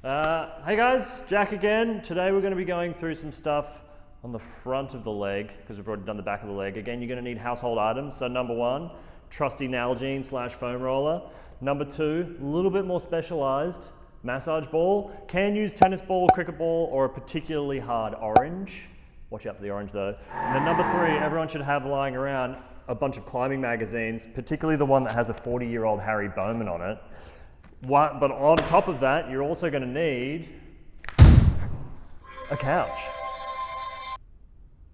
Hey guys, Jack again. Today we're going to be going through some stuff on the front of the leg because we've already done the back of the leg. Again, you're going to need household items. So number one, trusty Nalgene / foam roller. Number two, a little bit more specialized, massage ball. Can use tennis ball, cricket ball, or a particularly hard orange. Watch out for the orange though. And then number three, everyone should have lying around a bunch of climbing magazines, particularly the one that has a 40-year-old Harry Bowman on it. But on top of that, you're also going to need a couch.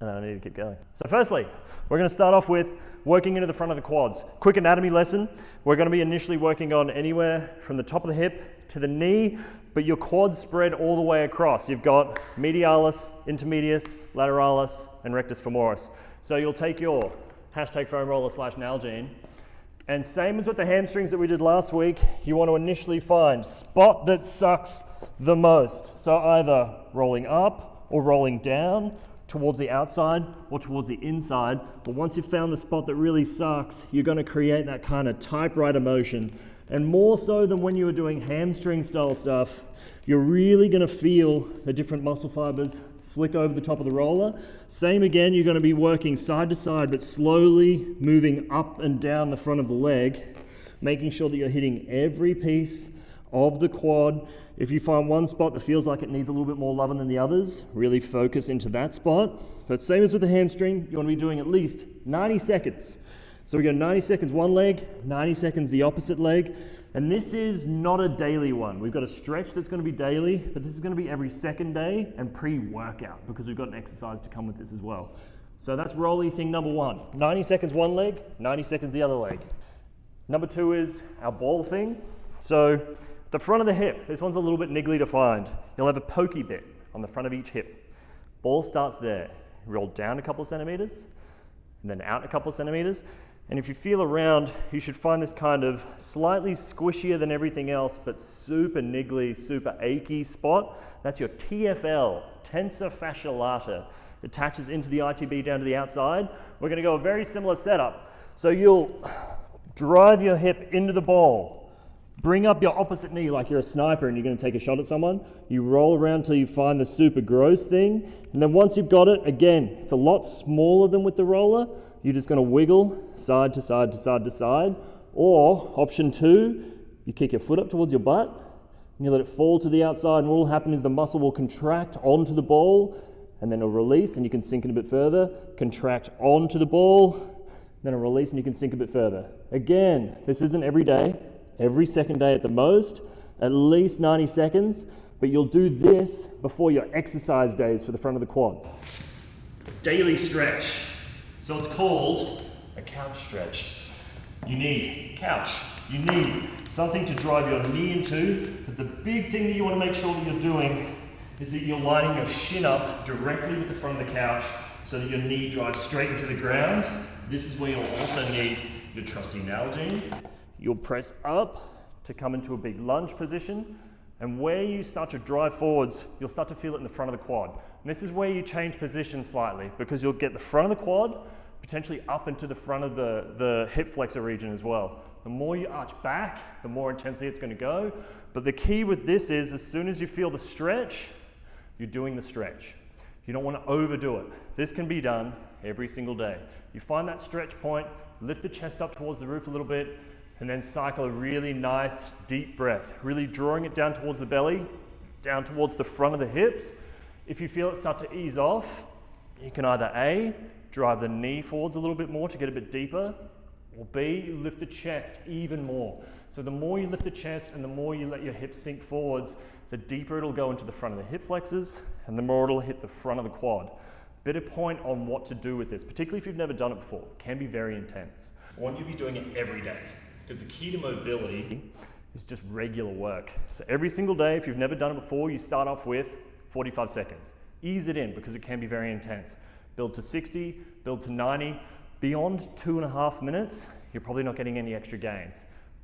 And then I need to keep going. So firstly, we're going to start off with working into the front of the quads. Quick anatomy lesson. We're going to be initially working on anywhere from the top of the hip to the knee, but your quads spread all the way across. You've got medialis, intermedius, lateralis, and rectus femoris. So you'll take your #foam roller / Nalgene, and same as with the hamstrings that we did last week, you want to initially find spot that sucks the most. So either rolling up or rolling down towards the outside or towards the inside. But once you've found the spot that really sucks, you're going to create that kind of typewriter motion. And more so than when you were doing hamstring style stuff, you're really going to feel the different muscle fibers flick over the top of the roller. Same again, you're going to be working side to side, but slowly moving up and down the front of the leg, making sure that you're hitting every piece of the quad. If you find one spot that feels like it needs a little bit more loving than the others, really focus into that spot. But same as with the hamstring, you want to be doing at least 90 seconds. So we go 90 seconds one leg, 90 seconds the opposite leg. And this is not a daily one. We've got a stretch that's going to be daily, but this is going to be every second day and pre-workout because we've got an exercise to come with this as well. So that's rolly thing number one. 90 seconds one leg, 90 seconds the other leg. Number two is our ball thing. So the front of the hip, this one's a little bit niggly to find. You'll have a pokey bit on the front of each hip. Ball starts there. Roll down a couple of centimeters and then out a couple of centimeters. And if you feel around, you should find this kind of slightly squishier than everything else, but super niggly, super achy spot. That's your TFL, tensor fascia lata. It attaches into the ITB down to the outside. We're going to go a very similar setup. So you'll drive your hip into the ball, bring up your opposite knee like you're a sniper and you're going to take a shot at someone. You roll around until you find the super gross thing. And then once you've got it, again, it's a lot smaller than with the roller. You're just going to wiggle side to side to side to side. Or option two, you kick your foot up towards your butt and you let it fall to the outside, and what will happen is the muscle will contract onto the ball and then it'll release and you can sink in a bit further, contract onto the ball, then it'll release and you can sink a bit further. Again, this isn't every day, every second day at the most, at least 90 seconds, but you'll do this before your exercise days for the front of the quads. Daily stretch. So it's called a couch stretch. You need couch. You need something to drive your knee into, but the big thing that you want to make sure that you're doing is that you're lining your shin up directly with the front of the couch so that your knee drives straight into the ground. This is where you'll also need your trusty Nalgene. You'll press up to come into a big lunge position, and where you start to drive forwards, you'll start to feel it in the front of the quad. And this is where you change position slightly because you'll get the front of the quad potentially up into the front of the hip flexor region as well. The more you arch back, the more intensely it's going to go. But the key with this is as soon as you feel the stretch, you're doing the stretch. You don't want to overdo it. This can be done every single day. You find that stretch point, lift the chest up towards the roof a little bit, and then cycle a really nice deep breath, really drawing it down towards the belly, down towards the front of the hips. If you feel it start to ease off, you can either A, drive the knee forwards a little bit more to get a bit deeper, or B, lift the chest even more. So the more you lift the chest and the more you let your hips sink forwards, the deeper it'll go into the front of the hip flexors and the more it'll hit the front of the quad. Bit of point on what to do with this, particularly if you've never done it before. It can be very intense. I want you to be doing it every day because the key to mobility is just regular work. So every single day, if you've never done it before, you start off with 45 seconds. Ease it in because it can be very intense. Build to 60, build to 90. Beyond 2.5 minutes, you're probably not getting any extra gains.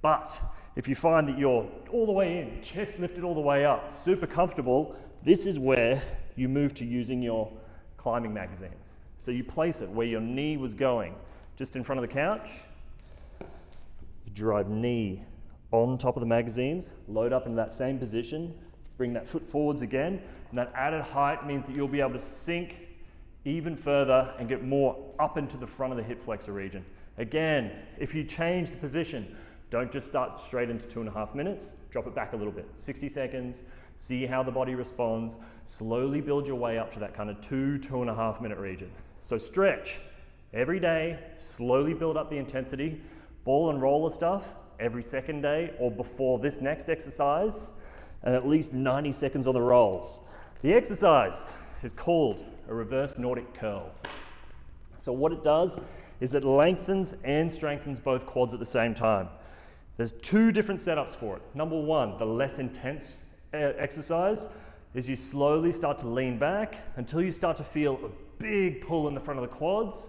But if you find that you're all the way in, chest lifted all the way up, super comfortable, this is where you move to using your climbing magazines. So you place it where your knee was going, just in front of the couch. You drive knee on top of the magazines, load up in that same position, Bring that foot forwards again, and that added height means that you'll be able to sink even further and get more up into the front of the hip flexor region. Again, if you change the position, don't just start straight into 2.5 minutes, drop it back a little bit, 60 seconds, see how the body responds, slowly build your way up to that kind of 2.5 minute region. So stretch every day, slowly build up the intensity, ball and roller stuff every second day or before this next exercise, and at least 90 seconds on the rolls. The exercise is called a reverse Nordic curl. So what it does is it lengthens and strengthens both quads at the same time. There's two different setups for it. Number one, the less intense exercise is you slowly start to lean back until you start to feel a big pull in the front of the quads,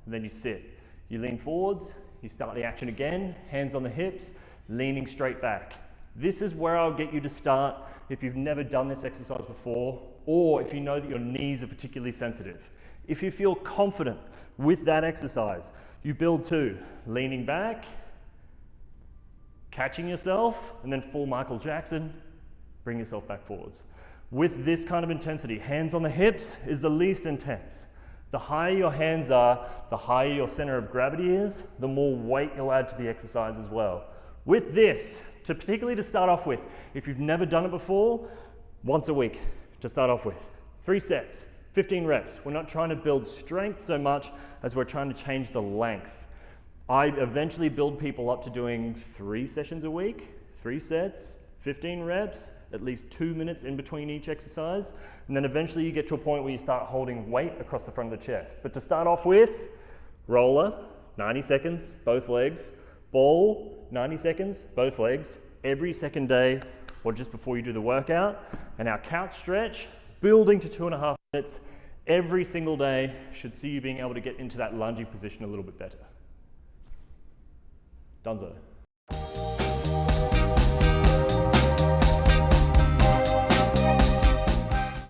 and then you sit. You lean forwards, you start the action again, hands on the hips, leaning straight back. This is where I'll get you to start if you've never done this exercise before, or if you know that your knees are particularly sensitive. If you feel confident with that exercise, you build to leaning back, catching yourself, and then full Michael Jackson, bring yourself back forwards. With this kind of intensity, hands on the hips is the least intense. The higher your hands are, the higher your center of gravity is, the more weight you'll add to the exercise as well. With this, particularly to start off with, if you've never done it before, once a week to start off with. 3 sets, 15 reps. We're not trying to build strength so much as we're trying to change the length. I eventually build people up to doing 3 sessions a week, 3 sets, 15 reps, at least 2 minutes in between each exercise, and then eventually you get to a point where you start holding weight across the front of the chest. But to start off with, roller, 90 seconds, both legs, ball, 90 seconds, both legs, every second day or just before you do the workout. And our couch stretch, building to 2.5 minutes every single day, should see you being able to get into that lunging position a little bit better. Dunzo.